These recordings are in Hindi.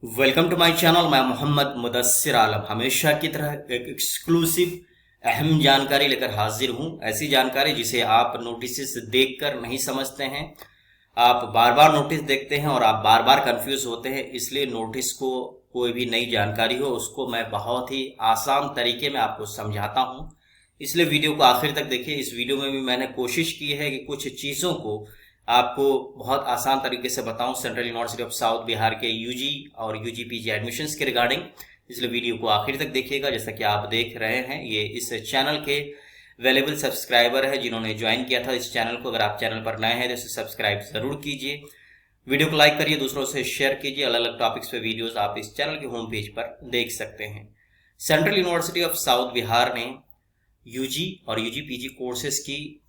Welcome to my channel. मैं मोहम्मद मुदस्सिर आलम हमेशा की तरह एक एक्सक्लूसिव अहम जानकारी लेकर हाजिर हूं। ऐसी जानकारी जिसे आप नोटिस देखकर नहीं समझते हैं। आप बार बार नोटिस देखते हैं और आप बार बार कंफ्यूज होते हैं। इसलिए नोटिस को कोई भी नई जानकारी हो उसको मैं बहुत ही आसान तरीके में आपको समझाता हूं। इसलिए वीडियो को आखिर तक देखिए। इस वीडियो में भी मैंने कोशिश की है कि कुछ चीज़ों को आपको बहुत आसान तरीके से बताऊं central university of south Bihar के यूजी और यूजी पीजी एडमिशन्स के रिगार्डिंग। इसलिए वीडियो को आखिर तक देखिएगा। जैसा कि आप देख रहे हैं, ये इस चैनल के अवेलेबल सब्सक्राइबर है जिन्होंने ज्वाइन किया था इस चैनल को। अगर आप चैनल पर नए हैं तो इसे सब्सक्राइब जरूर कीजिए। वीडियो को लाइक करिए, दूसरों से शेयर कीजिए। अलग अलग टॉपिक्स पे वीडियोस आप इस चैनल के होम पेज पर देख सकते हैं। Central university of south Bihar ने यूजी और यूजी पीजी कोर्सेज की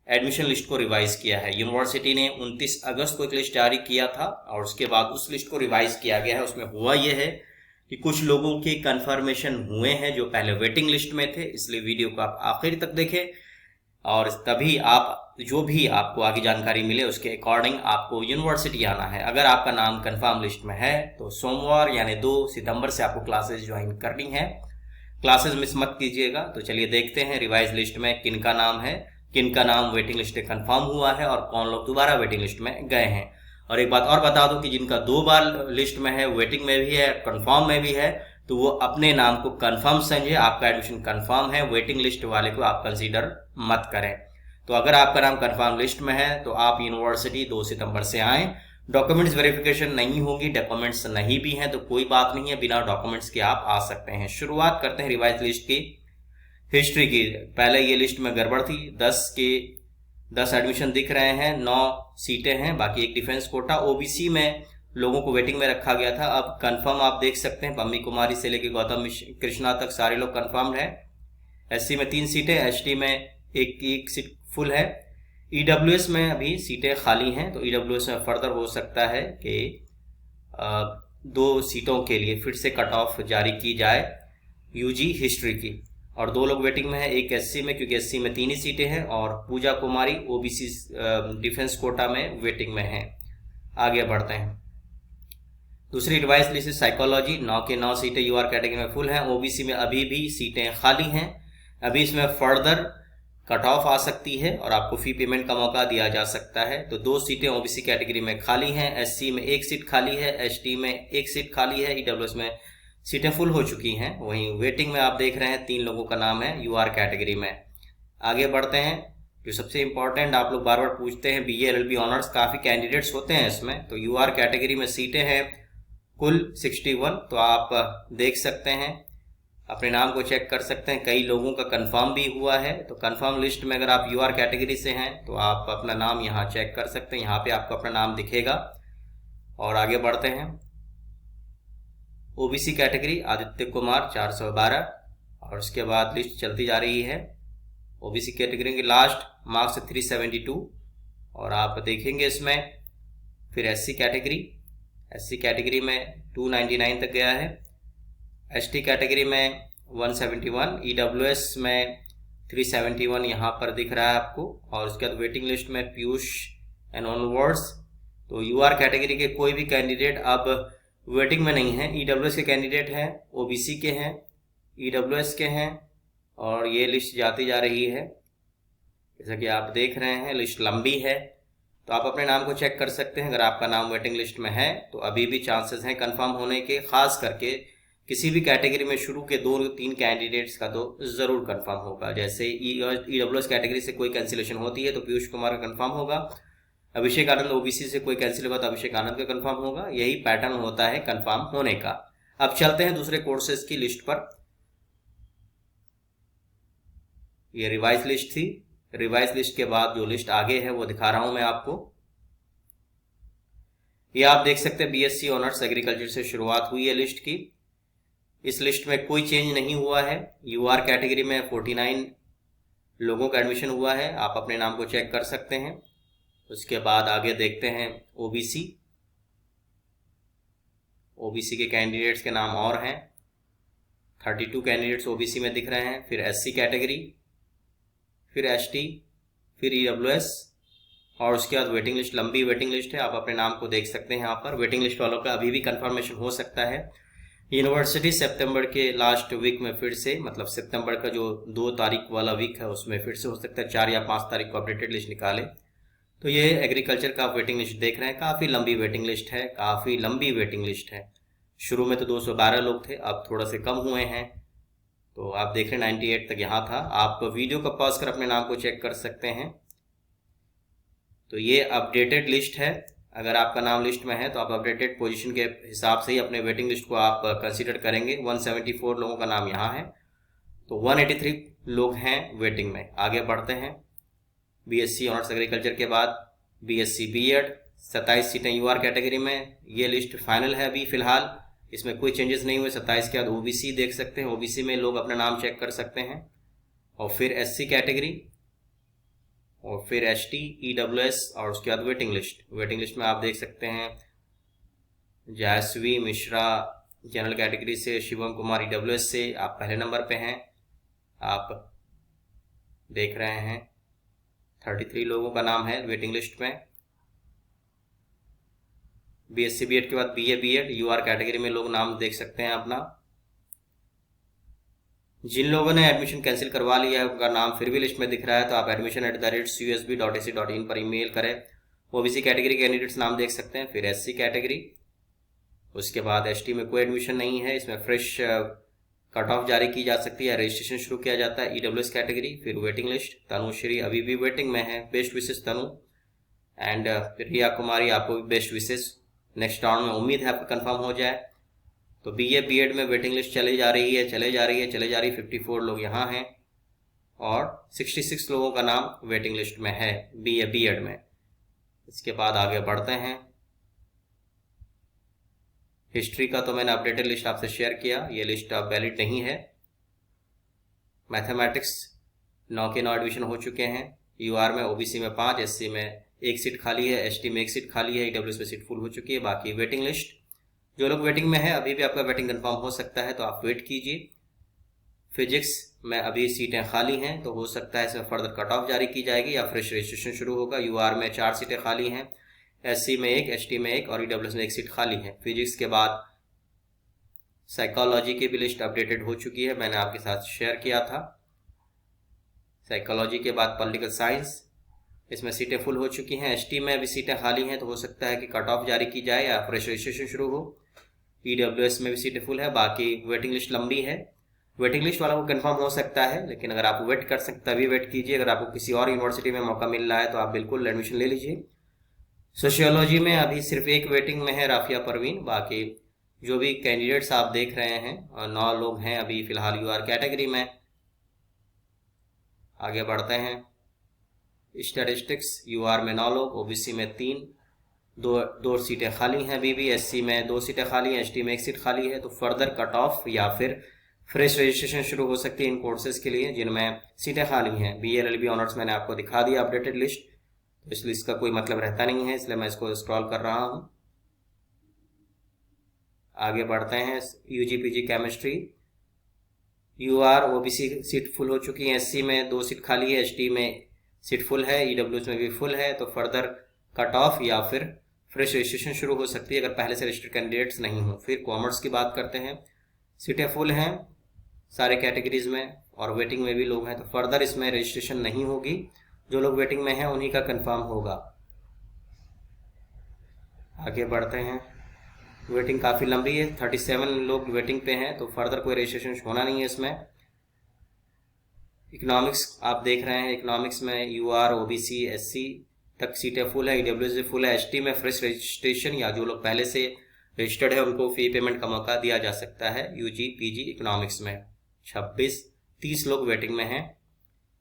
एडमिशन लिस्ट को रिवाइज किया है। यूनिवर्सिटी ने 29 अगस्त को एक लिस्ट जारी किया था और उसके बाद उस लिस्ट को रिवाइज किया गया है। उसमें हुआ यह है कि कुछ लोगों के कंफर्मेशन हुए हैं जो पहले वेटिंग लिस्ट में थे। इसलिए वीडियो को आप आखिर तक देखें और तभी आप जो भी आपको आगे जानकारी मिले उसके अकॉर्डिंग आपको यूनिवर्सिटी आना है। अगर आपका नाम कंफर्म लिस्ट में है तो सोमवार यानी 2 सितंबर से आपको क्लासेस ज्वाइन करनी है। क्लासेस मिस मत कीजिएगा। तो चलिए देखते हैं रिवाइज लिस्ट में किनका नाम है, किनका नाम वेटिंग लिस्ट में कंफर्म हुआ है और कौन लोग दोबारा वेटिंग लिस्ट में गए हैं। और एक बात और बता दूं कि जिनका 2 बार लिस्ट में है, वेटिंग में भी है, कंफर्म में भी है, तो वो अपने नाम को कंफर्म समझे। आपका एडमिशन कंफर्म है, वेटिंग लिस्ट वाले को आप कंसीडर मत करें। तो अगर आपका नाम कंफर्म लिस्ट में है तो आप यूनिवर्सिटी 2 सितंबर से आएँ। डॉक्यूमेंट्स वेरिफिकेशन नहीं होगी, डॉक्यूमेंट्स नहीं भी हैं तो कोई बात नहीं है, बिना डॉक्यूमेंट्स के आप आ सकते हैं। शुरुआत करते हैं रिवाइज लिस्ट की हिस्ट्री की। पहले ये लिस्ट में गड़बड़ थी। 10 एडमिशन दिख रहे हैं, 9 सीटें हैं, बाकी एक डिफेंस कोटा। ओबीसी में लोगों को वेटिंग में रखा गया था, अब कंफर्म आप देख सकते हैं। पम्मी कुमारी से लेकर गौतम कृष्णा तक सारे लोग कंफर्म है। एससी में 3 सीटें, एसटी में एक सीट फुल है। ईडब्ल्यूएस में अभी सीटें खाली हैं, तो ईडब्ल्यूएस में फर्दर हो सकता है कि 2 सीटों के लिए फिर से कट ऑफ जारी की जाए यूजी हिस्ट्री की। और 2 लोग वेटिंग में है, एक एससी में, क्योंकि एससी में 3 ही सीटें हैं, और पूजा कुमारी ओबीसी डिफेंस कोटा में वेटिंग में है। आगे बढ़ते हैं। दूसरी रिवाइज लिस्ट साइकोलॉजी, 9 के 9 सीटें यूआर कैटेगरी में फुल हैं। ओबीसी में अभी भी सीटें खाली हैं। अभी इसमें फर्दर कट ऑफ आ सकती है और आपको फी पेमेंट का मौका दिया जा सकता है। तो 2 सीटें ओबीसी कैटेगरी में खाली हैं। एससी में 1 सीट खाली है, एसटी में 1 सीट खाली है, ईडब्ल्यूएस में सीटें फुल हो चुकी हैं। वहीं वेटिंग में आप देख रहे हैं 3 लोगों का नाम है यूआर कैटेगरी में। आगे बढ़ते हैं। जो सबसे इंपॉर्टेंट आप लोग बार बार पूछते हैं, बीए एलएलबी ऑनर्स काफ़ी कैंडिडेट्स होते हैं इसमें। तो यूआर कैटेगरी में सीटें हैं कुल 61। तो आप देख सकते हैं, अपने नाम को चेक कर सकते हैं। कई लोगों का कंफर्म भी हुआ है। तो कंफर्म लिस्ट में अगर आप यूआर कैटेगरी से हैं तो आप अपना नाम यहाँ चेक कर सकते हैं। यहाँ पे आपको अपना नाम दिखेगा। और आगे बढ़ते हैं। ओबीसी कैटेगरी आदित्य कुमार 412, और उसके बाद लिस्ट चलती जा रही है। ओबीसी कैटेगरी के लास्ट मार्क्स 372, और आप देखेंगे इसमें। फिर एससी कैटेगरी में 299 तक गया है। एसटी कैटेगरी में 171, ईडब्ल्यूएस में 371 यहाँ पर दिख रहा है आपको। और उसके बाद वेटिंग लिस्ट में पीयूष एंड ऑनवर्ड्स। तो यूआर कैटेगरी के कोई भी कैंडिडेट अब वेटिंग में नहीं है। ईडब्ल्यूएस के कैंडिडेट हैं, ओबीसी के हैं, ईडब्ल्यूएस के हैं, और ये लिस्ट जाती जा रही है। जैसा कि आप देख रहे हैं लिस्ट लंबी है। तो आप अपने नाम को चेक कर सकते हैं। अगर आपका नाम वेटिंग लिस्ट में है तो अभी भी चांसेस हैं कंफर्म होने के। खास करके किसी भी कैटेगरी में शुरू के 2-3 कैंडिडेट्स का तो ज़रूर कंफर्म होगा। जैसे ईडब्ल्यूएस कैटेगरी से कोई कैंसिलेशन होती है तो पीयूष कुमार का कंफर्म होगा। अभिषेक आनंद ओबीसी से कोई कैंसिल हुआ तो अभिषेक आनंद का कंफर्म होगा। यही पैटर्न होता है कंफर्म होने का। अब चलते हैं दूसरे कोर्सेज की लिस्ट पर। ये रिवाइज लिस्ट थी। रिवाइज लिस्ट के बाद जो लिस्ट आगे है वो दिखा रहा हूं मैं आपको। ये आप देख सकते हैं बीएससी ऑनर्स एग्रीकल्चर से शुरुआत हुई है लिस्ट की। इस लिस्ट में कोई चेंज नहीं हुआ है। यूआर कैटेगरी में 49 लोगों का एडमिशन हुआ है। आप अपने नाम को चेक कर सकते हैं। उसके बाद आगे देखते हैं ओबीसी के कैंडिडेट्स के नाम और हैं। 32 कैंडिडेट्स ओबीसी में दिख रहे हैं। फिर एससी कैटेगरी, फिर एसटी, फिर ईडब्ल्यूएस, और उसके बाद वेटिंग लिस्ट, लंबी वेटिंग लिस्ट है, आप अपने नाम को देख सकते हैं यहाँ पर। वेटिंग लिस्ट वालों का अभी भी कंफर्मेशन हो सकता है। यूनिवर्सिटी सितंबर के लास्ट वीक में फिर से, मतलब सितंबर का जो 2 तारीख वाला वीक है उसमें फिर से हो सकता है 4 या 5 तारीख को अपडेटेड लिस्ट निकाले। तो ये एग्रीकल्चर का वेटिंग लिस्ट देख रहे हैं, काफ़ी लंबी वेटिंग लिस्ट है, काफ़ी लंबी वेटिंग लिस्ट है। शुरू में तो 212 लोग थे, अब थोड़ा से कम हुए हैं। तो आप देख रहे हैं 98 तक यहाँ था। आप वीडियो को पॉज कर अपने नाम को चेक कर सकते हैं। तो ये अपडेटेड लिस्ट है। अगर आपका नाम लिस्ट में है तो आप अपडेटेड पोजीशन के हिसाब से ही अपने वेटिंग लिस्ट को आप कंसीडर करेंगे। 174 लोगों का नाम यहाँ है, तो 183 लोग हैं वेटिंग में। आगे बढ़ते हैं। बीएससी ऑनर्स एग्रीकल्चर के बाद बीएससी बीएड 27 सीटें यूआर कैटेगरी में। ये लिस्ट फाइनल है अभी फिलहाल, इसमें कोई चेंजेस नहीं हुए। 27 के बाद ओबीसी देख सकते हैं, ओबीसी में लोग अपना नाम चेक कर सकते हैं। और फिर एससी कैटेगरी, और फिर एसटी, ईडब्ल्यूएस, और उसके बाद वेटिंग लिस्ट। वेटिंग लिस्ट में आप देख सकते हैं जायसवी मिश्रा जनरल कैटेगरी से, शिवम कुमार ईडब्ल्यूएस से आप पहले नंबर पे हैं। आप देख रहे हैं 33 लोगों का नाम है वेटिंग लिस्ट में। बीएससी बीएड के बाद बीए बीएड यूआर कैटेगरी में लोग नाम देख सकते हैं अपना। जिन लोगों ने एडमिशन कैंसिल करवा लिया है उनका नाम फिर भी लिस्ट में दिख रहा है, तो आप admission@cusb.ac.in पर ईमेल करें। ओबीसी कैटेगरी कैंडिडेट्स नाम देख सकते हैं। फिर एससी कैटेगरी, उसके बाद एसटी में कोई एडमिशन नहीं है, इसमें फ्रेश कट ऑफ जारी की जा सकती है, रजिस्ट्रेशन शुरू किया जाता है। ईडब्ल्यूएस कैटेगरी, फिर वेटिंग लिस्ट। तनुश्री अभी भी वेटिंग में है, best wishes Tanu. And Riya Kumari, आपको भी बेस्ट विशेष। नेक्स्ट राउंड में उम्मीद है आपका कंफर्म हो जाए। तो बीए बीएड में वेटिंग लिस्ट चली जा रही है 54 लोग यहाँ हैं, और 66 लोगों का नाम वेटिंग लिस्ट में है बीए बीएड में। इसके बाद आगे बढ़ते हैं। हिस्ट्री का तो मैंने अपडेटेड लिस्ट आपसे शेयर किया, ये लिस्ट अब वैलिड नहीं है। मैथमेटिक्स 9 के 9 एडमिशन हो चुके हैं। यूआर में ओबीसी में 5, एससी में 1 सीट खाली है, एसटी में 1 सीट खाली है, ईडब्ल्यूएस में सीट फुल हो चुकी है। बाकी वेटिंग लिस्ट, जो लोग वेटिंग में है अभी भी आपका वेटिंग कंफर्म हो सकता है, तो आप वेट कीजिए। फिजिक्स में अभी सीटें खाली हैं, तो हो सकता है इसमें फर्दर कट ऑफ जारी की जाएगी या फ्रेश रजिस्ट्रेशन शुरू होगा। यूआर में 4 सीटें खाली हैं, एससी में 1, एसटी में 1 और ईडब्ल्यूएस में 1 सीट खाली है। फिजिक्स के बाद साइकोलॉजी की भी लिस्ट अपडेटेड हो चुकी है, मैंने आपके साथ शेयर किया था। साइकोलॉजी के बाद पॉलिटिकल साइंस, इसमें सीटें फुल हो चुकी हैं। एसटी में भी सीटें खाली हैं, तो हो सकता है कि कट ऑफ जारी की जाए या फ्रेश रजिस्ट्रेशन शुरू हो। ईडब्ल्यूएस में भी सीटें फुल है। बाकी वेटिंग लिस्ट लंबी है, वेटिंग लिस्ट वाला को कंफर्म हो सकता है, लेकिन अगर आप वेट कर सकते तभी वेट कीजिए। अगर आपको किसी और यूनिवर्सिटी में मौका मिल रहा है तो आप बिल्कुल एडमिशन ले लीजिए। सोशियोलॉजी में अभी सिर्फ एक वेटिंग में है, राफिया परवीन। बाकी जो भी कैंडिडेट्स आप देख रहे हैं, और 9 लोग हैं अभी फिलहाल यूआर कैटेगरी में। आगे बढ़ते हैं। स्टैटिस्टिक्स, यूआर में 9 लोग, ओबीसी में 3, दो सीटें खाली हैं अभी भी। एससी में 2 सीटें खाली हैं, एसटी में 1 सीट खाली है। तो फर्दर कट ऑफ या फिर फ्रेश रजिस्ट्रेशन शुरू हो सकती है इन कोर्सेज के लिए जिनमें सीटें खाली हैं। बीएलएलबी ऑनर्स मैंने आपको दिखा दिया अपडेटेड लिस्ट, तो इस लिस्ट का कोई मतलब रहता नहीं है, इसलिए मैं इसको स्क्रॉल कर रहा हूँ। आगे बढ़ते हैं। UG PG chemistry, UR OBC seat full हो चुकी है, एससी में 2 सीट खाली है, एसटी में सीट फुल है, ईडब्ल्यूएस में भी फुल है। तो फर्दर कट ऑफ या फिर फ्रेश रजिस्ट्रेशन शुरू हो सकती है अगर पहले से रजिस्टर्ड कैंडिडेट्स नहीं हो। फिर कॉमर्स की बात करते हैं। सीटें फुल हैं सारे कैटेगरीज में, और वेटिंग में भी लोग हैं, तो फर्दर इसमें रजिस्ट्रेशन नहीं होगी। जो लोग वेटिंग में हैं उन्हीं का कंफर्म होगा। आगे बढ़ते हैं। वेटिंग काफ़ी लंबी है, 37 लोग वेटिंग पे हैं, तो फर्दर कोई रजिस्ट्रेशन होना नहीं है इसमें। इकोनॉमिक्स आप देख रहे हैं, इकोनॉमिक्स में यूआर ओबीसी एससी तक सीटें फुल है, ईडब्ल्यूएस फुल है। एसटी में फ्रेश रजिस्ट्रेशन या जो लोग पहले से रजिस्टर्ड है उनको फी पेमेंट का मौका दिया जा सकता है। यूजी पीजी इकोनॉमिक्स में 30 लोग वेटिंग में हैं।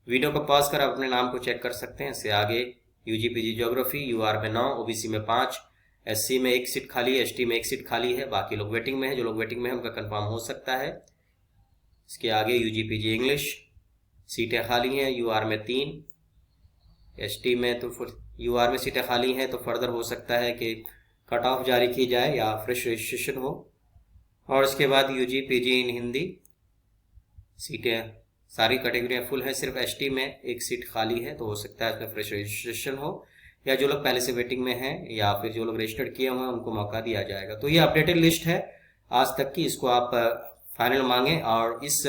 वीडियो को पॉज कर आप अपने नाम को चेक कर सकते हैं। इससे आगे यूजी पीजी ज्योग्राफी, यूआर में 9, ओबीसी में 5, एससी में 1 सीट खाली है, एसटी में 1 सीट खाली है। बाकी लोग वेटिंग में है, जो लोग वेटिंग में है उनका कंफर्म हो सकता है। इसके आगे यूजी पीजी इंग्लिश, सीटें खाली हैं, यूआर में 3, एसटी में तो यूआर में सीटें खाली हैं, तो फर्दर हो सकता है कि कट ऑफ जारी की जाए या फ्रेश रजिस्ट्रेशन हो। और इसके बाद यूजी पीजी इन हिंदी, सीटें सारी कैटेगरियाँ फुल है, सिर्फ एसटी में 1 सीट खाली है, तो हो सकता है इसमें फ्रेश रजिस्ट्रेशन हो। या जो लोग पहले से वेटिंग में हैं या फिर जो लोग रजिस्टर्ड किए हुए हैं उनको मौका दिया जाएगा। तो ये अपडेटेड लिस्ट है आज तक की, इसको आप फाइनल मांगें और इस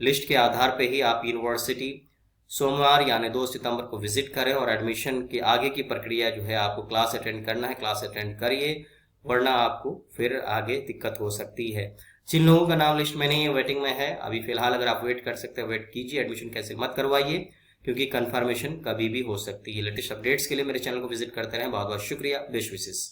लिस्ट के आधार पे ही आप यूनिवर्सिटी सोमवार यानी 2 सितंबर को विजिट करें और एडमिशन की आगे की प्रक्रिया जो है, आपको क्लास अटेंड करना है, क्लास अटेंड करिए, वरना आपको फिर आगे दिक्कत हो सकती है। जिन लोगों का नाम लिस्ट में नहीं है, वेटिंग में है, अभी फिलहाल अगर आप वेट कर सकते हैं वेट कीजिए, एडमिशन कैसे मत करवाइए, क्योंकि कंफर्मेशन कभी भी हो सकती है। लेटेस्ट अपडेट्स के लिए मेरे चैनल को विजिट करते रहें। बहुत बहुत शुक्रिया। बेस्ट विशेष।